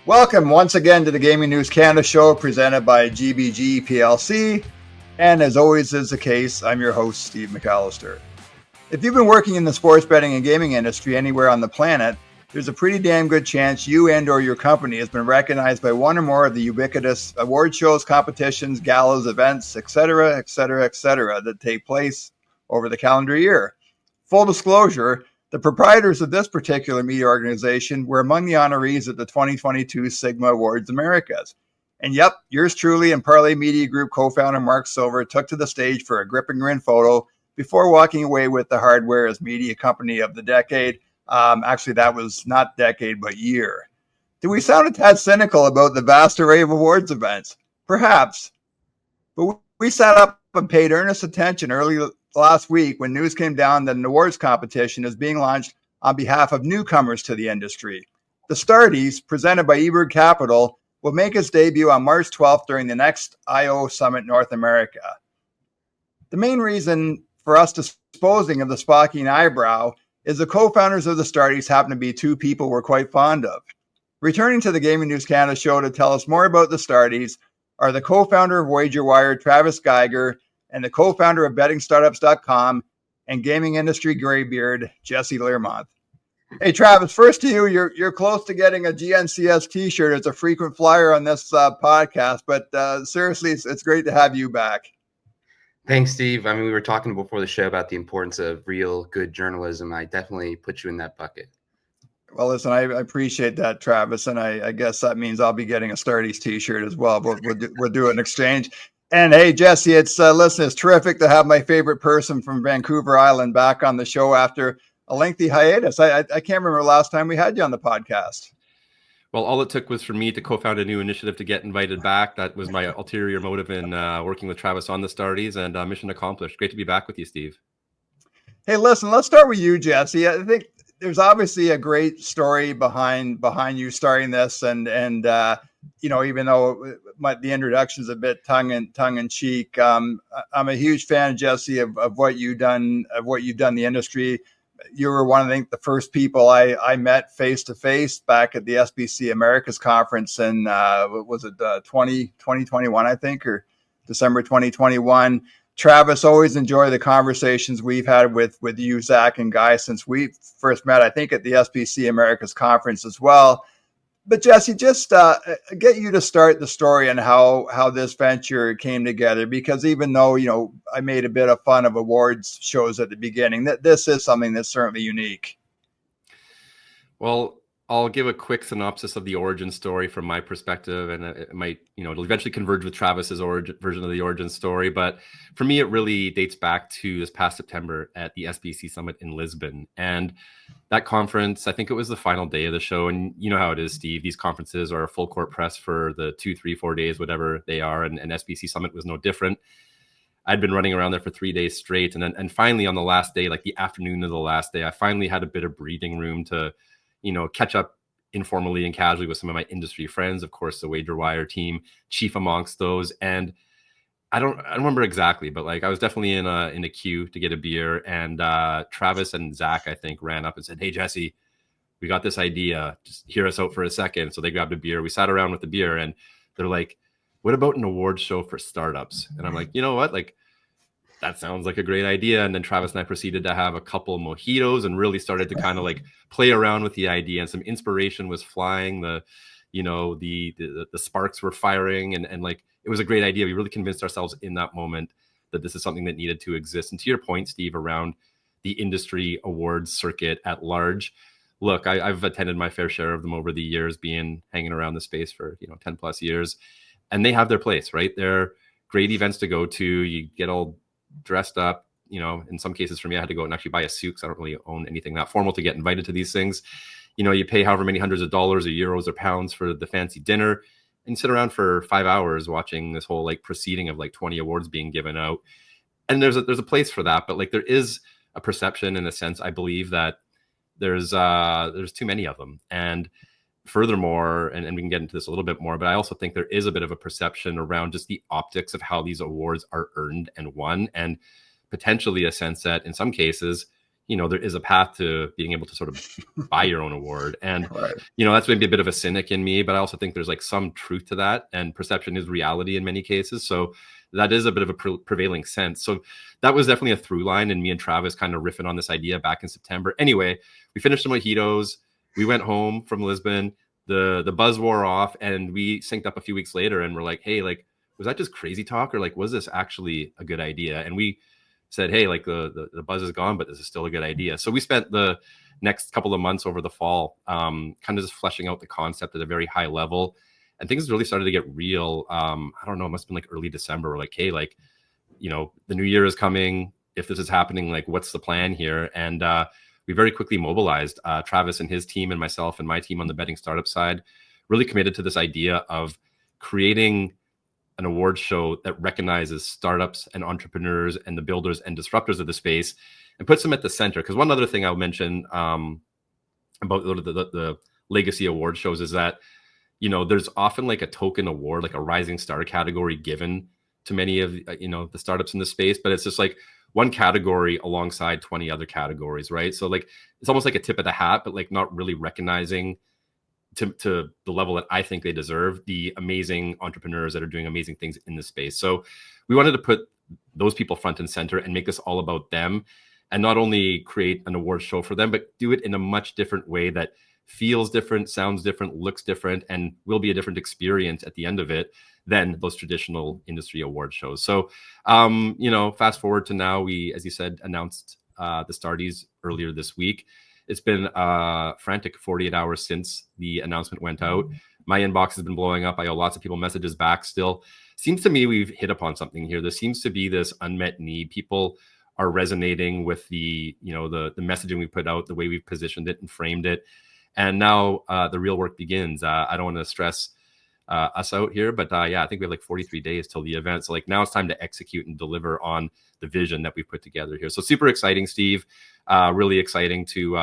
Welcome once again to the Gaming News Canada show presented by GBG Plc. And as always is the case, I'm your host, Steve McAllister. If you've been working in the sports betting and gaming industry anywhere on the planet, there's a pretty damn good chance you and or your company has been recognized by one or more of the ubiquitous award shows, competitions, galas, events, etc., that take place over the calendar year. Full disclosure, the proprietors of this particular media organization were among the honorees at the 2022 Sigma Awards Americas. And yep, yours truly and Parleh Media Group co-founder Mark Silver took to the stage for a grip and grin photo before walking away with the hardware as media company of the decade. Actually, that was not decade, but year. Do we sound a tad cynical about the vast array of awards events? Perhaps. But we sat up and paid earnest attention early last week when news came down that an awards competition is being launched on behalf of newcomers to the industry. The Starties, presented by eBird Capital, will make its debut on March 12th during the next I/O Summit North America. The main reason for us disposing of the Spocking eyebrow is the co-founders of the Starties happen to be two people we're quite fond of. Returning to the Gaming News Canada show to tell us more about the Starties are the co-founder of WagerWire, Travis Geiger, and the co-founder of bettingstartups.com and gaming industry graybeard, Jesse Learmonth. Hey, Travis, first to you, you're close to getting a GNCS t-shirt as a frequent flyer on this podcast, but seriously, it's great to have you back. Thanks, Steve. I mean, we were talking before the show about the importance of real good journalism. I definitely put you in that bucket. Well, listen, I appreciate that, Travis, and I guess that means I'll be getting a Starties t-shirt as well. We'll do an exchange. And hey, Jesse, it's terrific to have my favorite person from Vancouver Island back on the show after a lengthy hiatus. I can't remember the last time we had you on the podcast. Well, all it took was for me to co-found a new initiative to get invited back. That was my ulterior motive in working with Travis on the Starties, and mission accomplished. Great to be back with you, Steve. Hey, listen, let's start with you, Jesse. I think there's obviously a great story behind you starting this, and even though the introduction's a bit tongue in cheek, I'm a huge fan, Jesse, of what you've done in the industry. You were one of the first people I met face to face back at the SBC Americas conference in 2021, I think, or December 2021. Travis, always enjoy the conversations we've had with you, Zach, and Guy since we first met, I think, at the SBC Americas conference as well. But Jesse, just get you to start the story on how this venture came together, because even though, I made a bit of fun of awards shows at the beginning, this is something that's certainly unique. Well, I'll give a quick synopsis of the origin story from my perspective, and it might, it'll eventually converge with Travis's version of the origin story. But for me, it really dates back to this past September at the SBC Summit in Lisbon. And that conference, I think it was the final day of the show. And you know how it is, Steve. These conferences are a full court press for the 2, 3, 4 days, whatever they are. And SBC Summit was no different. I'd been running around there for 3 days straight. And finally on the last day, like the afternoon of the last day, I finally had a bit of breathing room to catch up informally and casually with some of my industry friends, of course, the WagerWire team, chief amongst those. And I don't remember exactly, but like I was definitely in a queue to get a beer. And Travis and Zach, I think, ran up and said, "Hey, Jesse, we got this idea. Just hear us out for a second." So they grabbed a beer. We sat around with the beer and they're like, "What about an awards show for startups?" And I'm like, you know what? Like, that sounds like a great idea. And then Travis and I proceeded to have a couple of mojitos and really started to kind of like play around with the idea, and some inspiration was flying. The sparks were firing, and like, it was a great idea. We really convinced ourselves in that moment that this is something that needed to exist. And to your point, Steve, around the industry awards circuit at large, look, I've attended my fair share of them over the years, hanging around the space for 10 plus years, and they have their place, right? They're great events to go to. You get all dressed up, in some cases for me, I had to go and actually buy a suit because I don't really own anything that formal to get invited to these things. You pay however many hundreds of dollars or euros or pounds for the fancy dinner and sit around for 5 hours watching this whole like proceeding of like 20 awards being given out. And there's a place for that, but like there is a perception, in a sense, I believe, that there's too many of them. And furthermore, and we can get into this a little bit more, but I also think there is a bit of a perception around just the optics of how these awards are earned and won, and potentially a sense that in some cases, there is a path to being able to sort of buy your own award. And, Right. That's maybe a bit of a cynic in me, but I also think there's like some truth to that, and perception is reality in many cases. So that is a bit of a prevailing sense. So that was definitely a through line, and me and Travis kind of riffing on this idea back in September. Anyway, we finished the mojitos. We went home from Lisbon. The buzz wore off, and we synced up a few weeks later, and we're like, hey, like, was that just crazy talk, or like, was this actually a good idea? And we said, hey, like the buzz is gone, but this is still a good idea. So we spent the next couple of months over the fall kind of just fleshing out the concept at a very high level. And things really started to get real. I don't know, it must have been like early December. We're like, hey, like, the new year is coming. If this is happening, like, what's the plan here? And we very quickly mobilized. Travis and his team and myself and my team on the betting startup side really committed to this idea of creating an award show that recognizes startups and entrepreneurs and the builders and disruptors of the space and puts them at the center. Because one other thing I'll mention about the legacy award shows is that, there's often like a token award, like a rising star category given to many of, the startups in the space, but it's just like one category alongside 20 other categories, right? So like, it's almost like a tip of the hat, but like not really recognizing to the level that I think they deserve the amazing entrepreneurs that are doing amazing things in this space. So we wanted to put those people front and center and make this all about them, and not only create an award show for them, but do it in a much different way that feels different, sounds different, looks different, and will be a different experience at the end of it than those traditional industry award shows. So, fast forward to now, we, as you said, announced the Starties earlier this week. It's been a frantic 48 hours since the announcement went out. My inbox has been blowing up. I owe lots of people messages back still. Seems to me we've hit upon something here. There seems to be this unmet need. People are resonating with the messaging we put out, the way we've positioned it and framed it. And now the real work begins. I don't want to stress us out here, but I think we have like 43 days till the event. So like now it's time to execute and deliver on the vision that we've put together here. So super exciting, Steve. Really exciting to,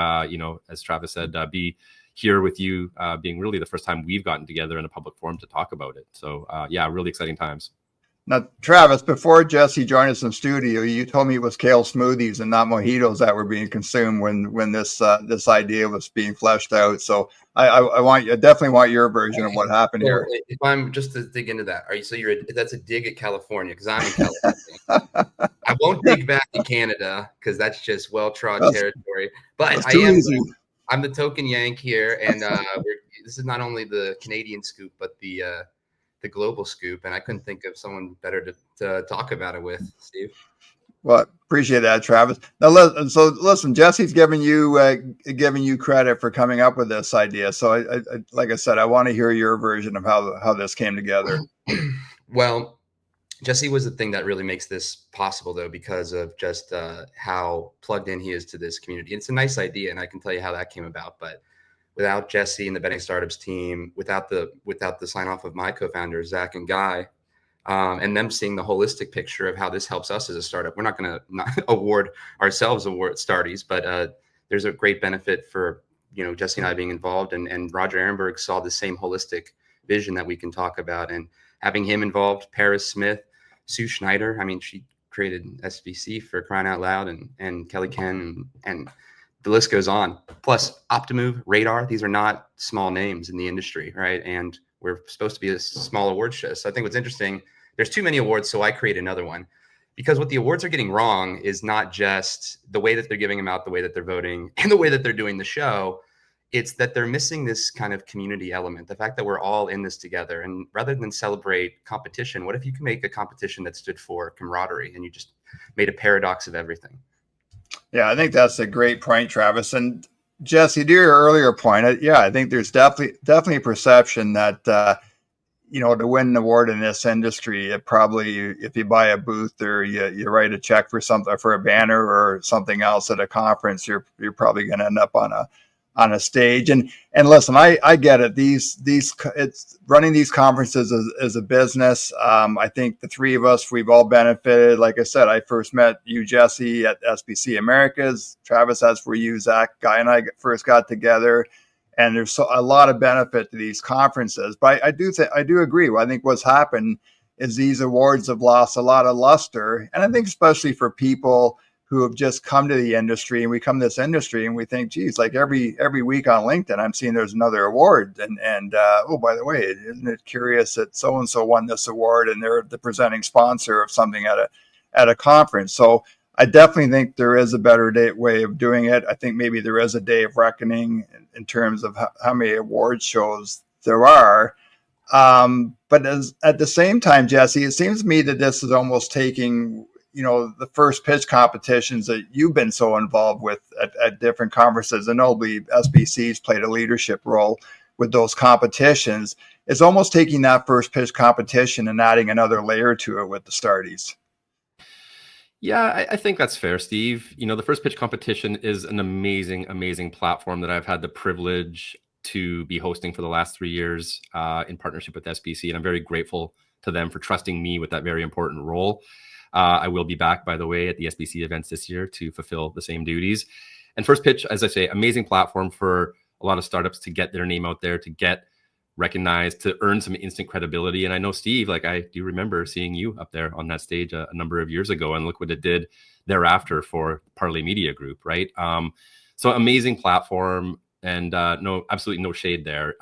as Travis said, be here with you, being really the first time we've gotten together in a public forum to talk about it. So really exciting times. Now, Travis, before Jesse joined us in studio, you told me it was kale smoothies and not mojitos that were being consumed when this idea was being fleshed out. So I definitely want your version of what happened here. If I'm just to dig into that, that's a dig at California, because I'm in California. I won't dig back to Canada because that's just well-trod territory. But I'm the token Yank here, and this is not only the Canadian scoop, but the global scoop, and I couldn't think of someone better to talk about it with, Steve. Well, appreciate that, Travis. Now, listen, Jesse's giving you credit for coming up with this idea. So, I like I said, I want to hear your version of how this came together. Well, Jesse was the thing that really makes this possible, though, because of just how plugged in he is to this community. It's a nice idea, and I can tell you how that came about, but without Jesse and the betting startups team, without the sign off of my co-founders, Zach and Guy, and them seeing the holistic picture of how this helps us as a startup. We're not going to award ourselves Starties, but there's a great benefit for, Jesse and I being involved, and Roger Ehrenberg saw the same holistic vision that we can talk about, and having him involved, Paris Smith, Sue Schneider. I mean, she created SVC, for crying out loud, and Kelly Ken, and the list goes on. Plus Optimove, Radar. These are not small names in the industry, right? And we're supposed to be a small award show. So I think what's interesting, there's too many awards, so I create another one. Because what the awards are getting wrong is not just the way that they're giving them out, the way that they're voting, and the way that they're doing the show. It's that they're missing this kind of community element, the fact that we're all in this together. And rather than celebrate competition, what if you can make a competition that stood for camaraderie, and you just made a paradox of everything? Yeah, I think that's a great point, Travis. And Jesse, to your earlier point, I think there's definitely a perception that, to win an award in this industry, it probably, if you buy a booth or you write a check for a banner or something else at a conference, you're probably going to end up on a stage. And listen, I get it. It's running these conferences as a business. I think the three of us, we've all benefited. Like I said, I first met you, Jesse, at SBC Americas. Travis, that's where you, Zach, Guy, and I first got together. And there's a lot of benefit to these conferences. But I do agree. I think what's happened is these awards have lost a lot of luster. And I think especially for people who have just come to the industry, and we come to this industry and we think, geez, like every week on LinkedIn, I'm seeing there's another award. And oh, by the way, isn't it curious that so-and-so won this award and they're the presenting sponsor of something at a conference. So I definitely think there is a better way of doing it. I think maybe there is a day of reckoning in terms of how many award shows there are. But at the same time, Jesse, it seems to me that this is almost taking, the first pitch competitions that you've been so involved with at different conferences, and notably SBC's played a leadership role with those competitions. It's almost taking that first pitch competition and adding another layer to it with the Starties. Yeah, I think that's fair, Steve. The first pitch competition is an amazing, amazing platform that I've had the privilege to be hosting for the last 3 years in partnership with SBC. And I'm very grateful to them for trusting me with that very important role. I will be back, by the way, at the SBC events this year to fulfill the same duties. And First Pitch, as I say, amazing platform for a lot of startups to get their name out there, to get recognized, to earn some instant credibility. And I know, Steve, I do remember seeing you up there on that stage a number of years ago, and look what it did thereafter for Parleh Media Group, right? So amazing platform, and absolutely no shade there.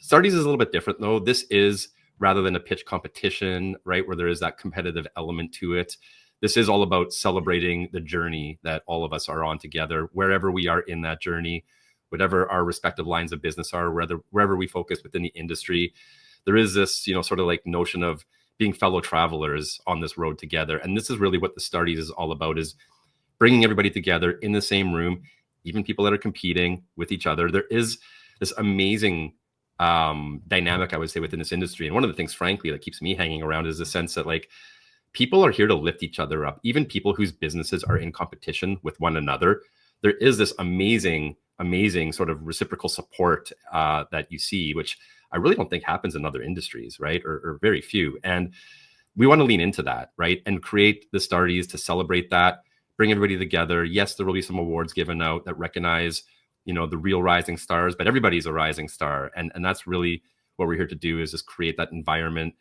Starties is a little bit different, though. This is, rather than a pitch competition, right, where there is that competitive element to it, this is all about celebrating the journey that all of us are on together, wherever we are in that journey, whatever our respective lines of business are, wherever we focus within the industry. There is this, sort of like notion of being fellow travelers on this road together. And this is really what the Starties is all about, is bringing everybody together in the same room, even people that are competing with each other. There is this amazing dynamic, I would say, within this industry. And one of the things, frankly, that keeps me hanging around is the sense that people are here to lift each other up, even people whose businesses are in competition with one another. There is this amazing sort of reciprocal support that you see, which I really don't think happens in other industries, right? Or very few. And we want to lean into that, right? And create the Starties to celebrate that, bring everybody together. Yes, there will be some awards given out that recognize, the real rising stars, but everybody's a rising star. And that's really what we're here to do, is just create that environment,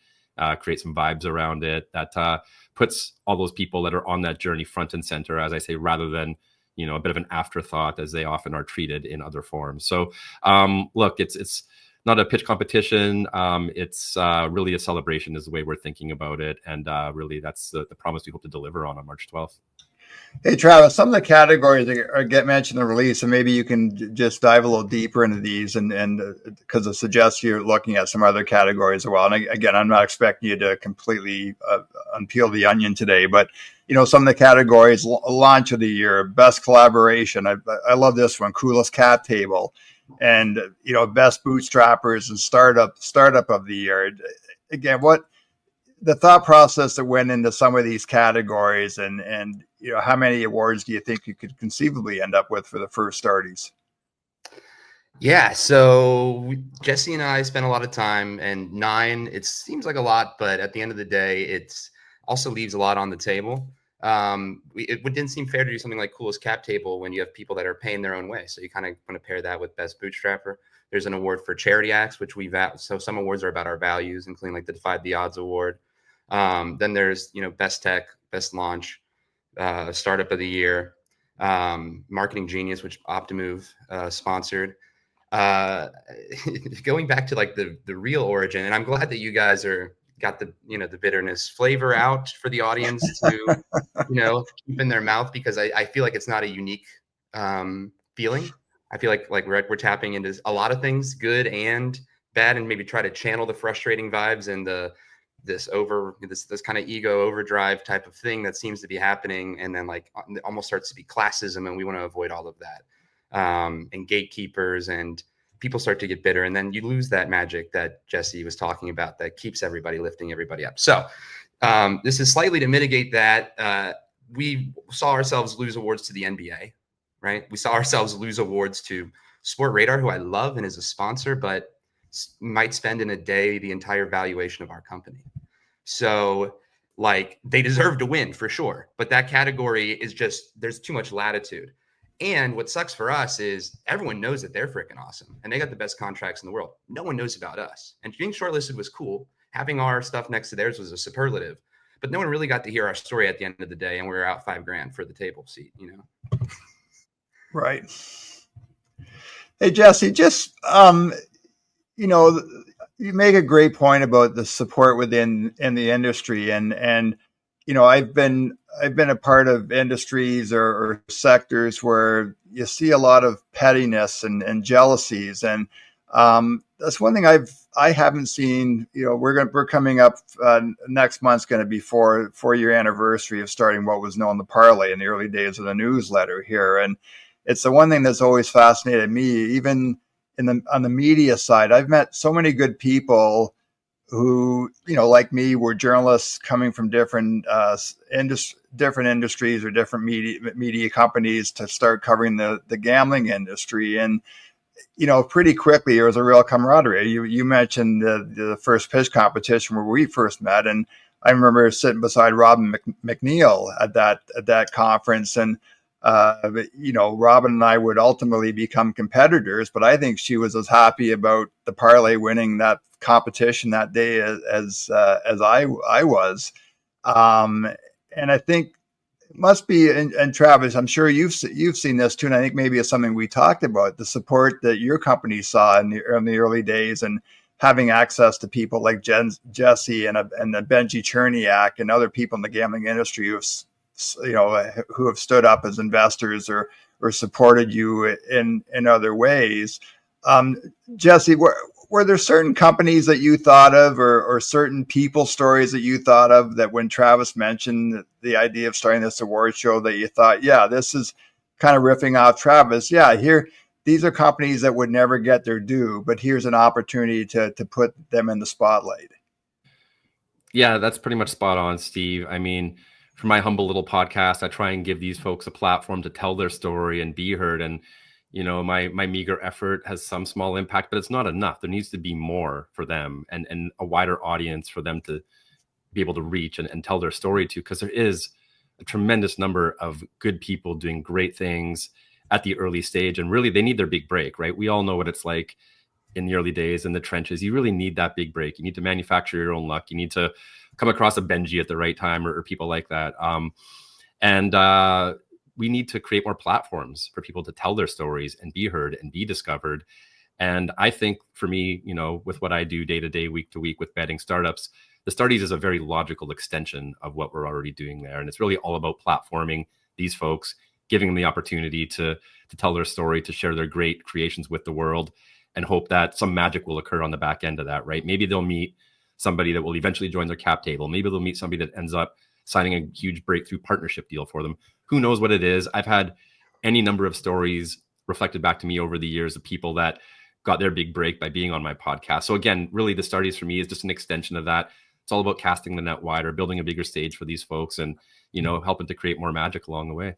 create some vibes around it that puts all those people that are on that journey front and center, as I say, rather than, a bit of an afterthought as they often are treated in other forms. So look, it's not a pitch competition. It's really a celebration is the way we're thinking about it. And really that's the promise we hope to deliver on March 12th. Hey, Travis, some of the categories that get mentioned in the release, and maybe you can just dive a little deeper into these, and because it suggests you're looking at some other categories as well. And again, I'm not expecting you to completely unpeel the onion today, but some of the categories: launch of the year, best collaboration. I love this one, coolest cap table, and best bootstrappers and startup of the year. Again, what the thought process that went into some of these categories, and how many awards do you think you could conceivably end up with for the first Starties? Yeah, so Jesse and I spent a lot of time, and 9, it seems like a lot, but at the end of the day, it's also leaves a lot on the table. It didn't seem fair to do something like coolest cap table when you have people that are paying their own way. So you kind of want to pair that with best bootstrapper. There's an award for charity acts, which so some awards are about our values, including like the Defied the Odds award. Then there's, best tech, best launch, startup of the year, marketing genius, which Optimove sponsored. Going back to like the real origin, and I'm glad that you guys got the the bitterness flavor out for the audience to keep in their mouth, because I feel like it's not a unique feeling. I feel like we're tapping into a lot of things, good and bad, and maybe try to channel the frustrating vibes and this kind of ego overdrive type of thing that seems to be happening, and then it almost starts to be classism, and we want to avoid all of that. And gatekeepers, and people start to get bitter, and then you lose that magic that Jesse was talking about that keeps everybody lifting everybody up. So this is slightly to mitigate that. We saw ourselves lose awards to the NBA, right? We saw ourselves lose awards to Sport Radar, who I love and is a sponsor, but might spend in a day the entire valuation of our company. So they deserve to win for sure, but that category is just, there's too much latitude. And what sucks for us is everyone knows that they're freaking awesome and they got the best contracts in the world. No one knows about us. And being shortlisted was cool. Having our stuff next to theirs was a superlative. but no one really got to hear our story at the end of the day, and we were out $5,000 for the table seat, you know? Right. Hey, Jesse, just, you know, you make a great point about the support within in the industry, and you know, I've been a part of industries or sectors where you see a lot of pettiness and jealousies, and that's one thing I haven't seen. You know, we're coming up next month's going to be 4-year anniversary of starting what was known the Parleh in the early days of the newsletter here, and it's the one thing that's always fascinated me, even on the media side. I've met so many good people who, you know, like me, were journalists coming from different industries or different media companies to start covering the gambling industry. And, you know, pretty quickly there was a real camaraderie. You mentioned the first pitch competition where we first met, and I remember sitting beside Robin McNeil at that conference, and you know, Robin and I would ultimately become competitors, but I think she was as happy about the Parleh winning that competition that day as I was. And I think it must be, and Travis, I'm sure you've seen this too, and I think maybe it's something we talked about, the support that your company saw in the early days, and having access to people like Jesse and the Benji Cherniak and other people in the gambling industry who have stood up as investors or supported you in other ways. Jesse, were there certain companies that you thought of, or certain people stories that you thought of, that when Travis mentioned the idea of starting this award show, that you thought, yeah, this is kind of riffing off Travis. Yeah, these are companies that would never get their due, but here's an opportunity to put them in the spotlight. Yeah, that's pretty much spot on, Steve. I mean, for my humble little podcast, I try and give these folks a platform to tell their story and be heard. And, you know, my meager effort has some small impact, but it's not enough. There needs to be more for them, and a wider audience for them to be able to reach and tell their story to, because there is a tremendous number of good people doing great things at the early stage. And really, they need their big break, right? We all know what it's like in the early days in the trenches. You really need that big break. You need to manufacture your own luck. You need to come across a Benji at the right time, or people like that. We need to create more platforms for people to tell their stories and be heard and be discovered. And I think for me, you know, with what I do day to day, week to week with betting startups, the Starties is a very logical extension of what we're already doing there. And it's really all about platforming these folks, giving them the opportunity to tell their story, to share their great creations with the world, and hope that some magic will occur on the back end of that, right? Maybe they'll meet somebody that will eventually join their cap table. Maybe they'll meet somebody that ends up signing a huge breakthrough partnership deal for them. Who knows what it is? I've had any number of stories reflected back to me over the years of people that got their big break by being on my podcast. So again, really the Starties for me is just an extension of that. It's all about casting the net wider, building a bigger stage for these folks, and, you know, helping to create more magic along the way.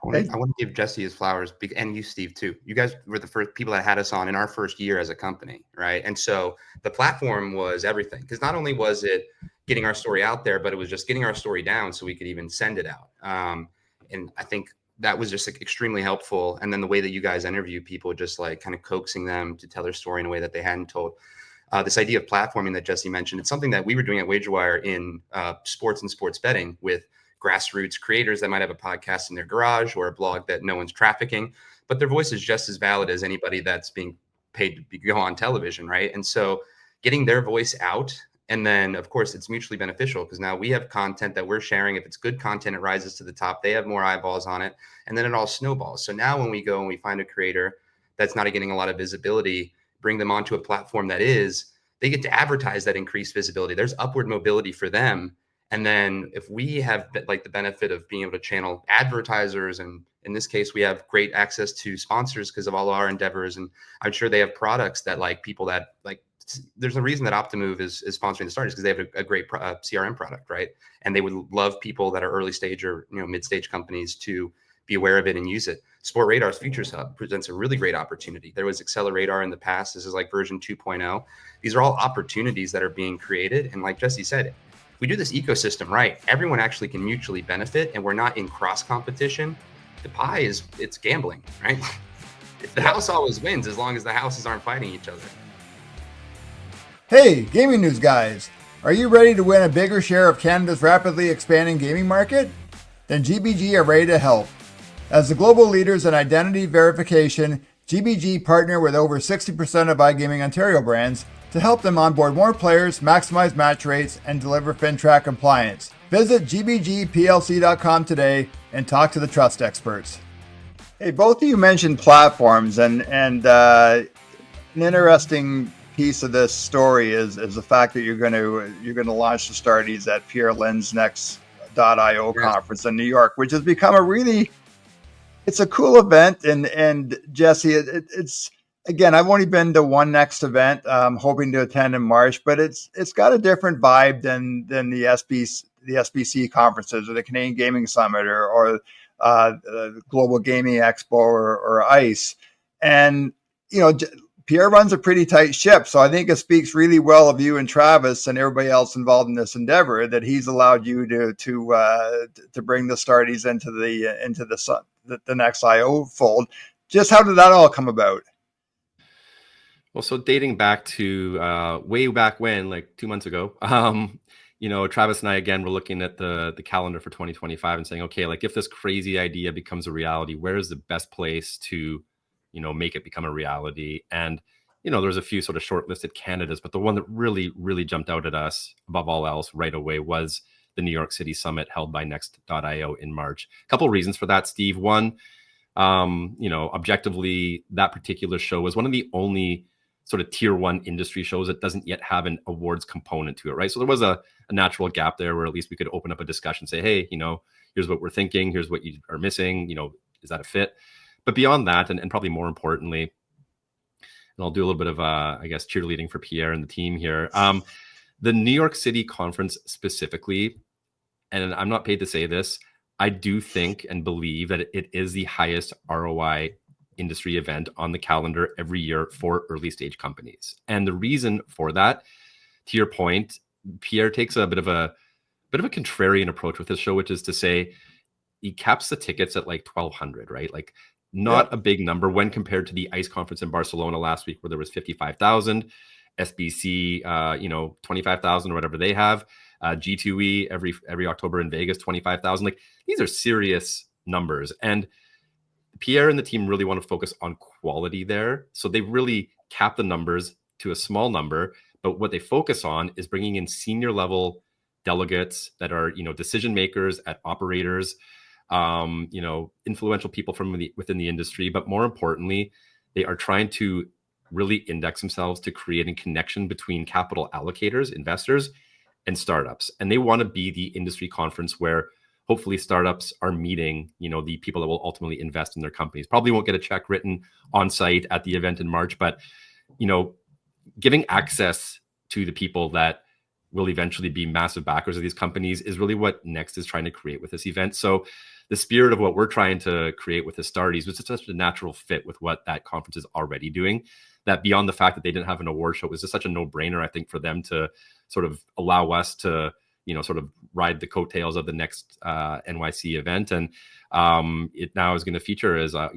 I want to give Jesse his flowers, and you, Steve, too. You guys were the first people that had us on in our first year as a company, right? And so the platform was everything, because not only was it getting our story out there, but it was just getting our story down so we could even send it out. And I think that was just extremely helpful. And then the way that you guys interview people, just like kind of coaxing them to tell their story in a way that they hadn't told. This idea of platforming that Jesse mentioned, it's something that we were doing at WagerWire in sports and sports betting, with grassroots creators that might have a podcast in their garage or a blog that no one's trafficking, but their voice is just as valid as anybody that's being paid to go on television, right? And so getting their voice out, and then of course it's mutually beneficial, because now we have content that we're sharing. If it's good content, it rises to the top. They have more eyeballs on it, and then it all snowballs. So now when we go and we find a creator that's not getting a lot of visibility, bring them onto a platform that is, they get to advertise that increased visibility. There's upward mobility for them. And then if we have like the benefit of being able to channel advertisers, and in this case, we have great access to sponsors because of all our endeavors. And I'm sure they have products that like people that like, there's a reason that Optimove is sponsoring the Starties, because they have a great CRM product, right? And they would love people that are early stage or, you know, mid-stage companies to be aware of it and use it. Sport Radar's Futures Hub presents a really great opportunity. There was Accelerator in the past. This is like version 2.0. These are all opportunities that are being created. And like Jesse said, if we do this ecosystem right, everyone actually can mutually benefit, and we're not in cross competition. The pie it's gambling, right? If the house always wins, as long as the houses aren't fighting each other. Hey, gaming news guys. Are you ready to win a bigger share of Canada's rapidly expanding gaming market? Then GBG are ready to help. As the global leaders in identity verification, GBG partner with over 60% of iGaming Ontario brands to help them onboard more players, maximize match rates, and deliver FinTrack compliance. Visit gbgplc.com today and talk to the trust experts. Hey, both of you mentioned platforms, and an interesting piece of this story is the fact that you're going to launch the Starties at Pierre Lin's next .io conference in New York, which has become it's a cool event. And Jesse, it's again, I've only been to one next event. I'm hoping to attend in March, but it's got a different vibe than the SBC conferences or the Canadian Gaming Summit or Global Gaming Expo or ICE. And Pierre runs a pretty tight ship, so I think it speaks really well of you and Travis and everybody else involved in this endeavor that he's allowed you to bring the Starties into the next IO fold. Just how did that all come about? Well, so dating back to way back when, like 2 months ago, Travis and I again were looking at the calendar for 2025 and saying, okay, like if this crazy idea becomes a reality, where is the best place to make it become a reality? And, there's a few sort of shortlisted candidates, but the one that really, really jumped out at us above all else right away was the New York City Summit held by Next.io in March. A couple of reasons for that, Steve. One, objectively, that particular show was one of the only sort of tier one industry shows that doesn't yet have an awards component to it, right? So there was a natural gap there where at least we could open up a discussion, say, hey, here's what we're thinking, here's what you are missing, is that a fit? But beyond that, and probably more importantly, and I'll do a little bit of, cheerleading for Pierre and the team here. The New York City conference specifically, and I'm not paid to say this, I do think and believe that it is the highest ROI industry event on the calendar every year for early stage companies. And the reason for that, to your point, Pierre takes a bit of a contrarian approach with this show, which is to say he caps the tickets at like 1,200, right? Like not a big number when compared to the ICE conference in Barcelona last week, where there was 55,000, SBC, 25,000 or whatever they have, G2E every October in Vegas, 25,000. Like these are serious numbers. And Pierre and the team really want to focus on quality there. So they really cap the numbers to a small number, but what they focus on is bringing in senior level delegates that are, decision makers at operators, influential people from within the industry. But more importantly, they are trying to really index themselves to creating connection between capital allocators, investors, and startups. And they want to be the industry conference where hopefully startups are meeting, the people that will ultimately invest in their companies. Probably won't get a check written on site at the event in March, but, giving access to the people that will eventually be massive backers of these companies is really what Next is trying to create with this event. So the spirit of what we're trying to create with the Starties was just such a natural fit with what that conference is already doing, that beyond the fact that they didn't have an award show, it was just such a no-brainer, I think, for them to sort of allow us to sort of ride the coattails of the next NYC event. And it now is going to feature as a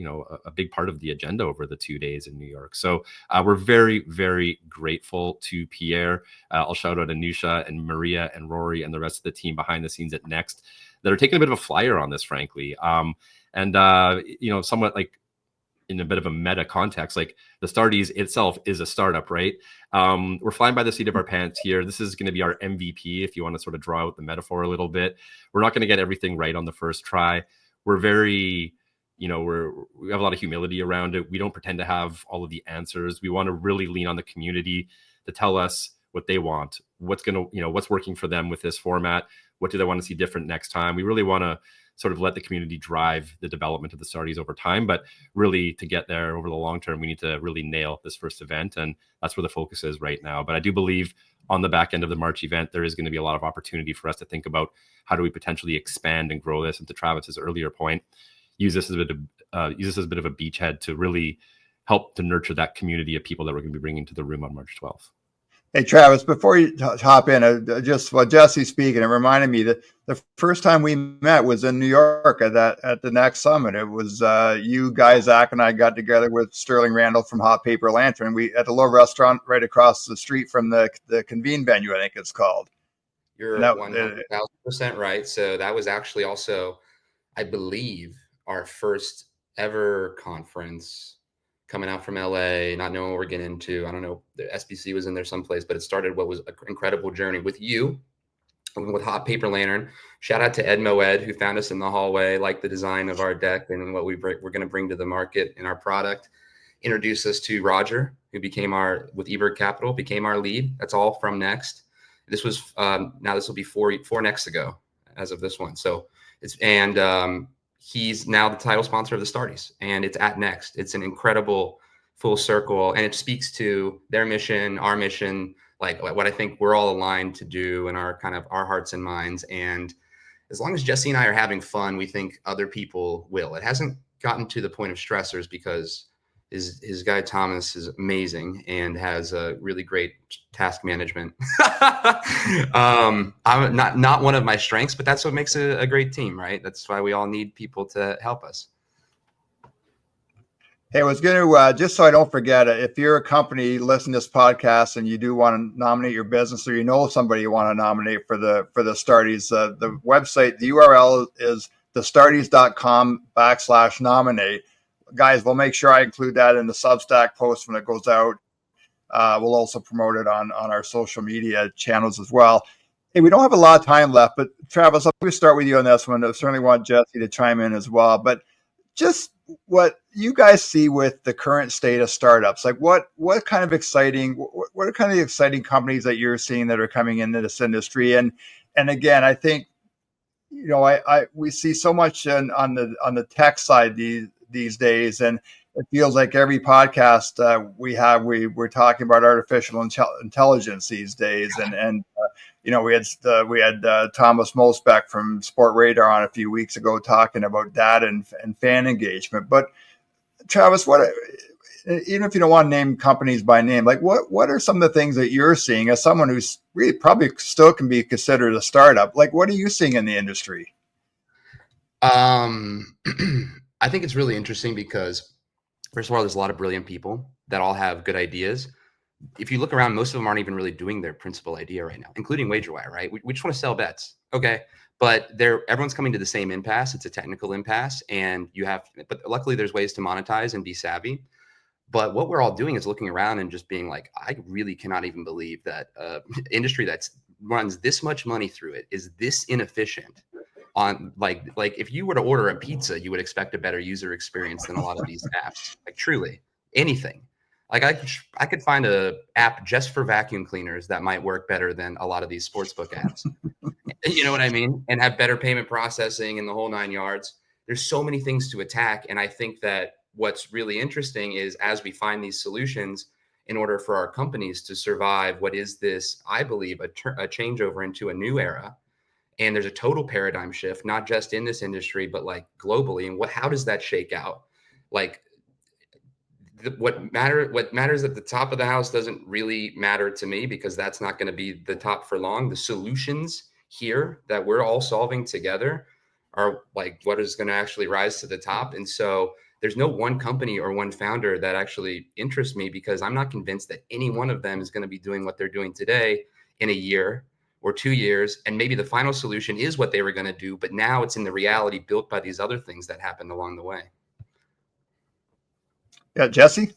big part of the agenda over the 2 days in New York. So we're very, very grateful to Pierre. I'll shout out Anusha and Maria and Rory and the rest of the team behind the scenes at Next that are taking a bit of a flyer on this, frankly. Somewhat like in a bit of a meta context, like the Starties itself is a startup, right? We're flying by the seat of our pants here. This is going to be our MVP, if you want to sort of draw out the metaphor a little bit. We're not going to get everything right on the first try. We're very, we have a lot of humility around it. We don't pretend to have all of the answers. We want to really lean on the community to tell us what they want, what's working for them with this format. What do they want to see different next time? We really want to sort of let the community drive the development of the Starties over time. But really, to get there over the long term, we need to really nail this first event. And that's where the focus is right now. But I do believe on the back end of the March event, there is going to be a lot of opportunity for us to think about how do we potentially expand and grow this. And to Travis's earlier point, use this as a bit of a beachhead to really help to nurture that community of people that we're going to be bringing to the room on March 12th. Hey, Travis, before you hop in, just while Jesse's speaking, it reminded me that the first time we met was in New York at the Next Summit. It was you guys, Zach, and I got together with Sterling Randall from Hot Paper Lantern. We at the little restaurant right across the street from the Convene venue, I think it's called. You're That, 100,000% right. So that was actually also, I believe, our first ever conference coming out from LA, not knowing what we're getting into. I don't know, the SBC was in there someplace, but it started what was an incredible journey with you, with Hot Paper Lantern. Shout out to Ed Moed, who found us in the hallway, liked the design of our deck and what we're going to bring to the market in our product. Introduced us to Roger, who became with eBird Capital, became our lead. That's all from Next. This was now this will be four Next ago as of this one. So he's now the title sponsor of the Starties, and it's at Next. It's an incredible full circle, and it speaks to their mission, our mission, like what I think we're all aligned to do in our hearts and minds. And as long as Jesse and I are having fun, we think other people will. It hasn't gotten to the point of stressors because his guy Thomas is amazing and has a really great task management. I'm not one of my strengths, but that's what makes a great team, right? That's why we all need people to help us. Hey, I was going to, just so I don't forget it, if you're a company listening to this podcast and you do want to nominate your business, or you know somebody you want to nominate for the Starties, the website, the URL is thestarties.com/nominate. Guys, we'll make sure I include that in the Substack post when it goes out. We'll also promote it on our social media channels as well. Hey, we don't have a lot of time left, but Travis, let me start with you on this one. I certainly want Jesse to chime in as well. But just what you guys see with the current state of startups, like what are kind of the exciting companies that you're seeing that are coming into this industry? And again, I think, we see so much on the tech side these days, and it feels like every podcast we're talking about artificial intelligence these days. And we had Thomas Mosbeck from Sport Radar on a few weeks ago talking about data and fan engagement. But Travis, even if you don't want to name companies by name, like what are some of the things that you're seeing as someone who's really probably still can be considered a startup? Like, what are you seeing in the industry? I think it's really interesting because, first of all, there's a lot of brilliant people that all have good ideas. If you look around, most of them aren't even really doing their principal idea right now, including WagerWire, right? We just want to sell bets. Okay. But everyone's coming to the same impasse. It's a technical impasse, but luckily there's ways to monetize and be savvy. But what we're all doing is looking around and just being like, I really cannot even believe that industry that runs this much money through it is this inefficient. On like if you were to order a pizza, you would expect a better user experience than a lot of these apps. Like truly anything. Like I could find a app just for vacuum cleaners that might work better than a lot of these sportsbook apps. You know what I mean? And have better payment processing and the whole 9 yards. There's so many things to attack. And I think that what's really interesting is as we find these solutions in order for our companies to survive, what is this, I believe, a changeover into a new era. And there's a total paradigm shift, not just in this industry, but like globally. And how does that shake out? Like what matters at the top of the house doesn't really matter to me because that's not going to be the top for long. The solutions here that we're all solving together are like what is going to actually rise to the top. And so there's no one company or one founder that actually interests me because I'm not convinced that any one of them is going to be doing what they're doing today in a year or 2 years. And maybe the final solution is what they were going to do, but now it's in the reality built by these other things that happened along the way. Yeah, Jesse?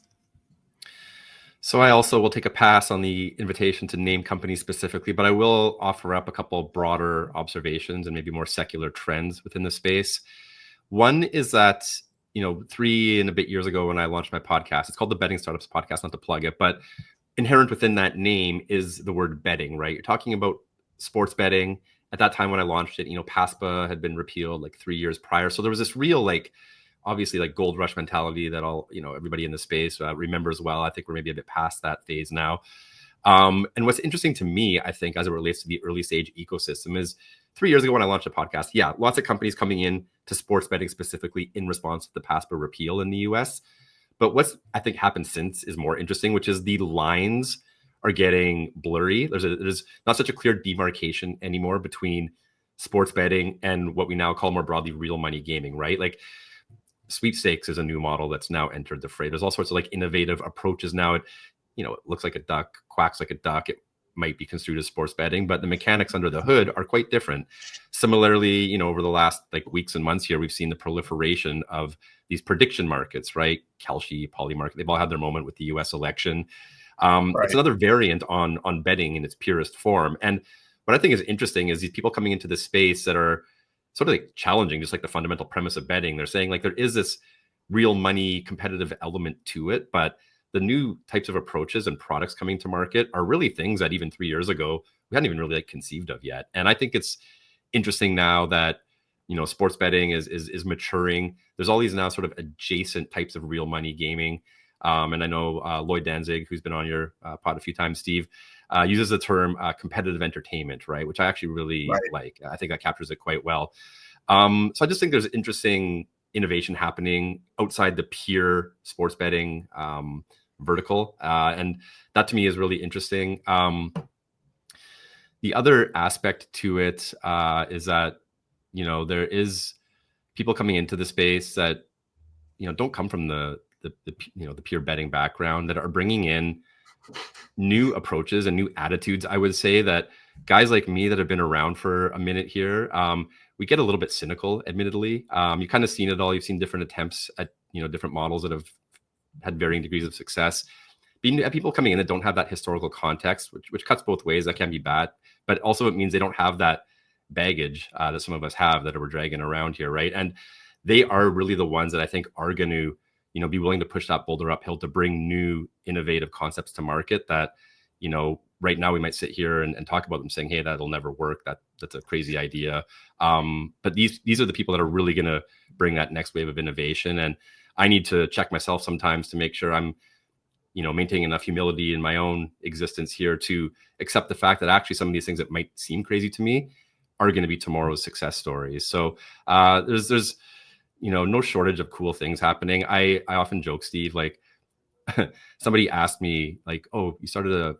So I also will take a pass on the invitation to name companies specifically, but I will offer up a couple broader observations and maybe more secular trends within the space. One is that, 3 and a bit years ago when I launched my podcast, it's called the Betting Startups Podcast, not to plug it, but inherent within that name is the word betting, right? You're talking about sports betting. At that time when I launched it, PASPA had been repealed like 3 years prior. So there was this real, obviously gold rush mentality that everybody in the space remembers well. I think we're maybe a bit past that phase now. And what's interesting to me, I think, as it relates to the early stage ecosystem is 3 years ago when I launched a podcast, lots of companies coming in to sports betting specifically in response to the PASPA repeal in the US. But what's I think happened since is more interesting, which is the lines are getting blurry. There's not such a clear demarcation anymore between sports betting and what we now call more broadly real money gaming, right? Like sweepstakes is a new model that's now entered the fray. There's all sorts of innovative approaches now. It looks like a duck, quacks like a duck. might be construed as sports betting, but the mechanics under the hood are quite different. Similarly, over the last weeks and months here, we've seen the proliferation of these prediction markets, right? Kalshi, Polymarket, they've all had their moment with the US election. It's another variant on betting in its purest form. And what I think is interesting is these people coming into this space that are sort of challenging, just like the fundamental premise of betting. They're saying there is this real money competitive element to it, but the new types of approaches and products coming to market are really things that even 3 years ago we hadn't even really conceived of yet. And I think it's interesting now that sports betting is maturing. There's all these now sort of adjacent types of real money gaming. And I know Lloyd Danzig, who's been on your pod a few times, Steve, uses the term competitive entertainment, right? Which I actually really like. I think that captures it quite well. So I just think there's interesting innovation happening outside the pure sports betting vertical. And that to me is really interesting. The other aspect to it is that, there is people coming into the space that, don't come from the pure betting background, that are bringing in new approaches and new attitudes. I would say that guys like me that have been around for a minute here, we get a little bit cynical, admittedly. You've kind of seen it all. You've seen different attempts at, different models that have had varying degrees of success. People coming in that don't have that historical context, which cuts both ways. That can be bad, but also it means they don't have that baggage that some of us have that we're dragging around here, right? And they are really the ones that I think are going to, be willing to push that boulder uphill to bring new innovative concepts to market that, right now we might sit here and talk about them saying, hey, that'll never work. That's a crazy idea. But these are the people that are really going to bring that next wave of innovation. And I need to check myself sometimes to make sure I'm, maintaining enough humility in my own existence here to accept the fact that actually some of these things that might seem crazy to me are going to be tomorrow's success stories. So there's no shortage of cool things happening. I often joke, Steve, somebody asked me oh, you started a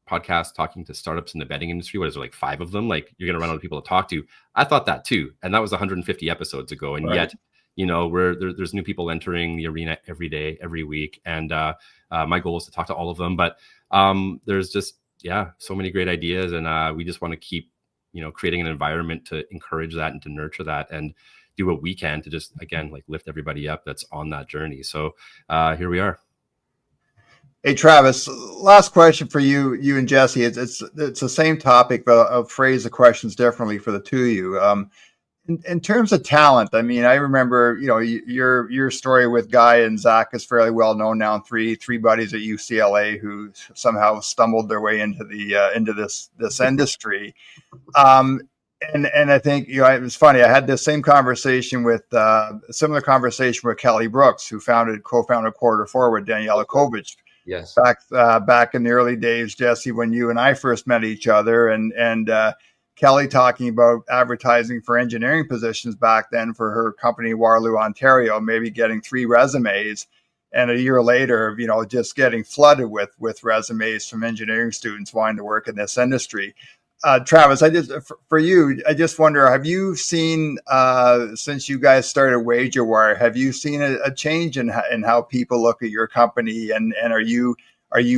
podcast talking to startups in the betting industry. What is there, 5 of them? You're going to run out of people to talk to. I thought that too. And that was 150 episodes ago. And yet, there's new people entering the arena every day, every week. And my goal is to talk to all of them. But there's just, so many great ideas. And we just want to keep, creating an environment to encourage that and to nurture that and do what we can to just, again, lift everybody up that's on that journey. So here we are. Hey, Travis, last question for you and Jesse. It's the same topic, but I'll phrase the questions differently for the two of you. In terms of talent, I mean, I remember, your story with Guy and Zach is fairly well known now. Three buddies at UCLA who somehow stumbled their way into this industry. And I think, it was funny. I had this same conversation a similar conversation with Kelly Brooks, who co-founded Quarter Forward, Daniela Kovic. Yes. Back in the early days, Jesse, when you and I first met each other, and Kelly talking about advertising for engineering positions back then for her company, Waterloo, Ontario, maybe getting 3 resumes. And a year later, just getting flooded with resumes from engineering students wanting to work in this industry. Travis, for you, I just wonder, have you seen, since you guys started WagerWire, have you seen a change in how people look at your company? And are you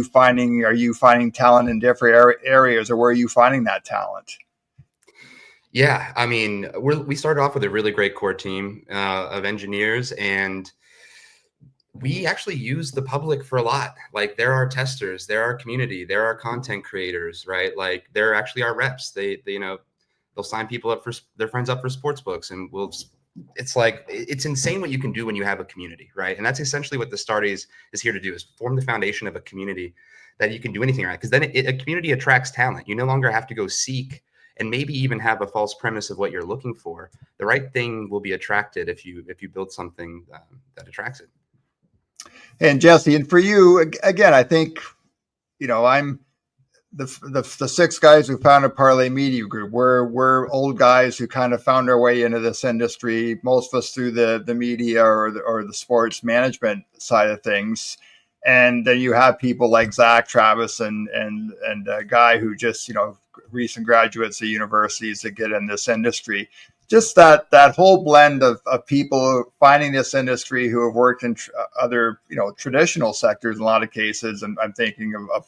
finding talent in different areas, or where are you finding that talent? Yeah, I mean, we started off with a really great core team of engineers, and we actually use the public for a lot. There are testers, there are community, there are content creators, right? They're actually our reps. They'll sign people up for their friends up for sports books, and it's insane what you can do when you have a community, right? And that's essentially what the Starties is here to do, is form the foundation of a community that you can do anything, right? Because then a community attracts talent. You no longer have to go seek and maybe even have a false premise of what you're looking for. The right thing will be attracted if you build something that attracts it. And Jesse, and for you, again, I think, I'm the 6 guys who founded Parleh Media Group. We're old guys who kind of found our way into this industry, most of us through the media or the sports management side of things. And then you have people like Zach, Travis, and a Guy who just, recent graduates of universities that get in this industry. Just that whole blend of people finding this industry who have worked in other, traditional sectors in a lot of cases. And I'm thinking of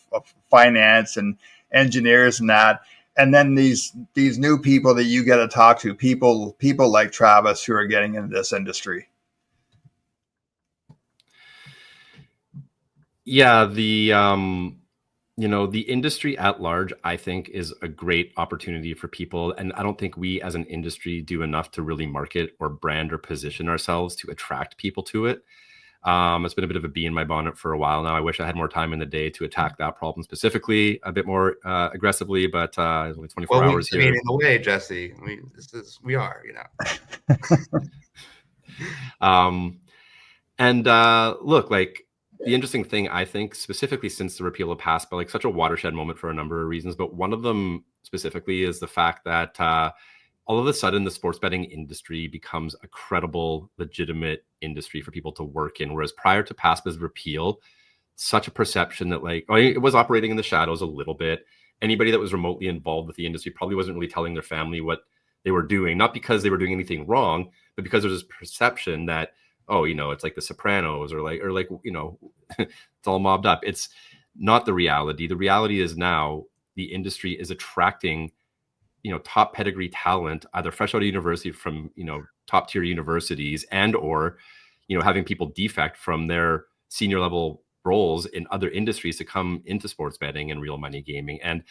finance and engineers and that. And then these new people that you get to talk to, people like Travis who are getting into this industry. Yeah, the the industry at large, I think, is a great opportunity for people. And I don't think we as an industry do enough to really market or brand or position ourselves to attract people to it. It's been a bit of a bee in my bonnet for a while now. I wish I had more time in the day to attack that problem specifically a bit more aggressively, but only 24 hours here. I mean, in a way, Jesse, we are, Look, like, the interesting thing, I think, specifically since the repeal of PASPA, like such a watershed moment for a number of reasons, but one of them specifically is the fact that all of a sudden the sports betting industry becomes a credible, legitimate industry for people to work in. Whereas prior to PASPA's repeal, such a perception that it was operating in the shadows a little bit. Anybody that was remotely involved with the industry probably wasn't really telling their family what they were doing, not because they were doing anything wrong, but because there's this perception that, it's like the Sopranos or it's all mobbed up. It's not the reality. The reality is now the industry is attracting top pedigree talent, either fresh out of university from, top tier universities, and or, having people defect from their senior level roles in other industries to come into sports betting and real money gaming. And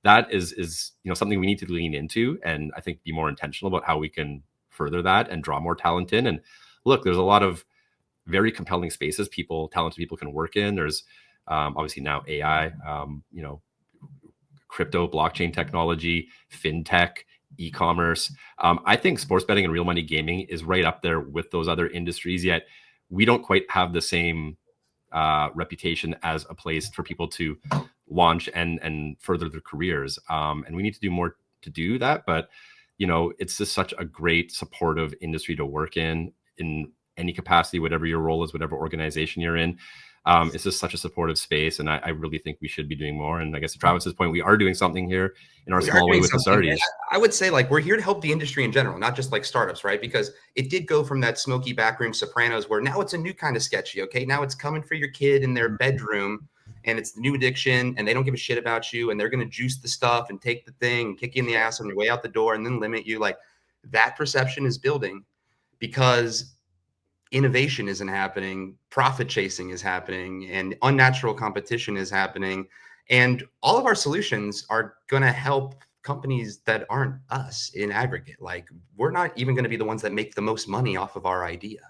that is something we need to lean into, and I think be more intentional about how we can further that and draw more talent in. And look, there's a lot of very compelling spaces talented people can work in. There's obviously now AI, crypto, blockchain technology, fintech, e-commerce. I think sports betting and real money gaming is right up there with those other industries, yet we don't quite have the same reputation as a place for people to launch and further their careers. And we need to do more to do that. But, it's just such a great supportive industry to work in any capacity, whatever your role is, whatever organization you're in. It's just such a supportive space, and I really think we should be doing more. And I guess to Travis's point, we are doing something here in our small way with the Starties. I would say we're here to help the industry in general, not just startups, right? Because it did go from that smoky backroom Sopranos where now it's a new kind of sketchy. Okay, now it's coming for your kid in their bedroom, and it's the new addiction, and they don't give a shit about you, and they're going to juice the stuff and take the thing and kick you in the ass on your way out the door and then limit you. That perception is building because innovation isn't happening, profit chasing is happening, and unnatural competition is happening. And all of our solutions are going to help companies that aren't us in aggregate. We're not even going to be the ones that make the most money off of our idea.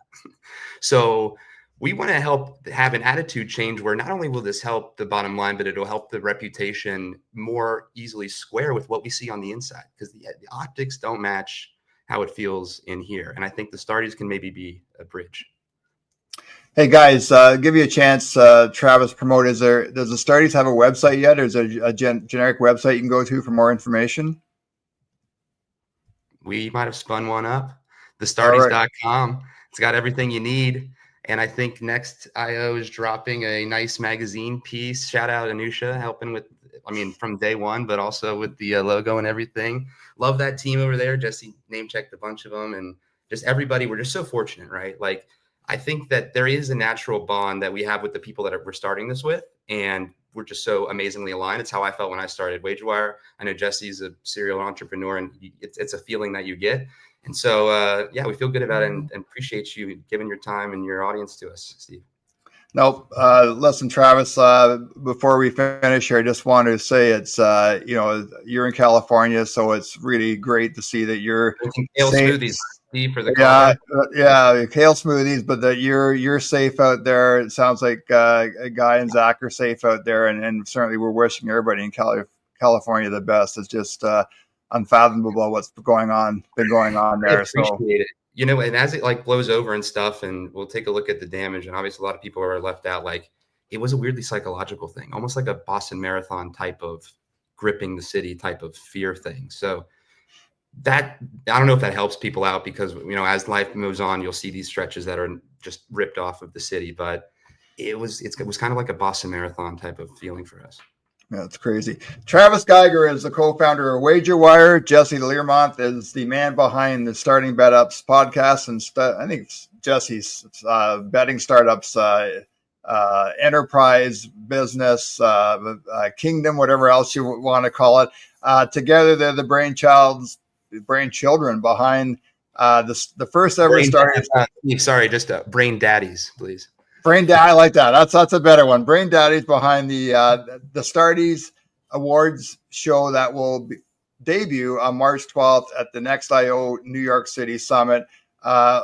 So we want to help have an attitude change where not only will this help the bottom line, but it'll help the reputation more easily square with what we see on the inside, because the optics don't match how it feels in here. And I think the Starties can maybe be a bridge. Hey guys, give you a chance. Travis, promote. Does the Starties have a website yet? Or is there a generic website you can go to for more information? We might have spun one up. thestarties.com. It's got everything you need. And I think next IO is dropping a nice magazine piece. Shout out Anusha, helping with, from day one, but also with the logo and everything. Love that team over there. Jesse name checked a bunch of them, and just everybody. We're just so fortunate, right? I think that there is a natural bond that we have with the people that we're starting this with, and we're just so amazingly aligned. It's how I felt when I started WagerWire. I know Jesse's a serial entrepreneur, and it's a feeling that you get. And so, we feel good about it and appreciate you giving your time and your audience to us, Steve. Nope. Listen, Travis, before we finish here, I just want to say it's, you're in California, so it's really great to see that you're kale smoothies, Steve, for the kale smoothies, but that you're safe out there. It sounds like Guy and Zach are safe out there, and certainly we're wishing everybody in California the best. It's just unfathomable what's been going on there. I appreciate it. And as it blows over and stuff, and we'll take a look at the damage, and obviously a lot of people are left out. It was a weirdly psychological thing, almost like a Boston Marathon type of gripping the city type of fear thing. So that, I don't know if that helps people out, because, as life moves on, you'll see these stretches that are just ripped off of the city, but it was kind of like a Boston Marathon type of feeling for us. Yeah, it's crazy. Travis Geiger is the co-founder of WagerWire. Jesse Learmonth is the man behind the Starting Bet Ups podcast, and I think Jesse's betting startups enterprise, business, kingdom, whatever else you want to call it. Together, they're the brainchildren behind the first ever Starties. Sorry, just brain daddies, please. Brain Dad, I like that. That's a better one. Brain Daddies behind the Starties Awards show that will debut on March 12th at the Next IO New York City Summit.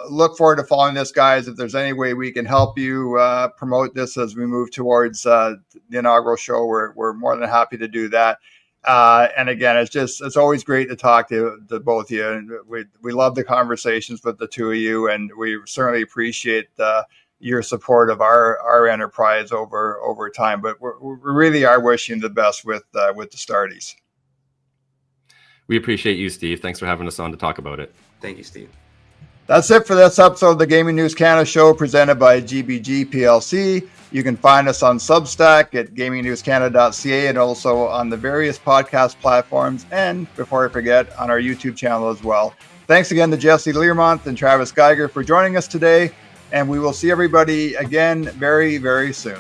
Look forward to following this, guys. If there's any way we can help you promote this as we move towards the inaugural show, we're more than happy to do that. And again, it's always great to talk to both of you. And we love the conversations with the two of you, and we certainly appreciate your support of our enterprise over time. But we really are wishing the best with the Starties. We appreciate you, Steve. Thanks for having us on to talk about it. Thank you, Steve. That's it for this episode of the Gaming News Canada show presented by GBG Plc. You can find us on Substack at gamingnewscanada.ca and also on the various podcast platforms. And before I forget, on our YouTube channel as well. Thanks again to Jesse Learmonth and Travis Geiger for joining us today. And we will see everybody again very, very soon.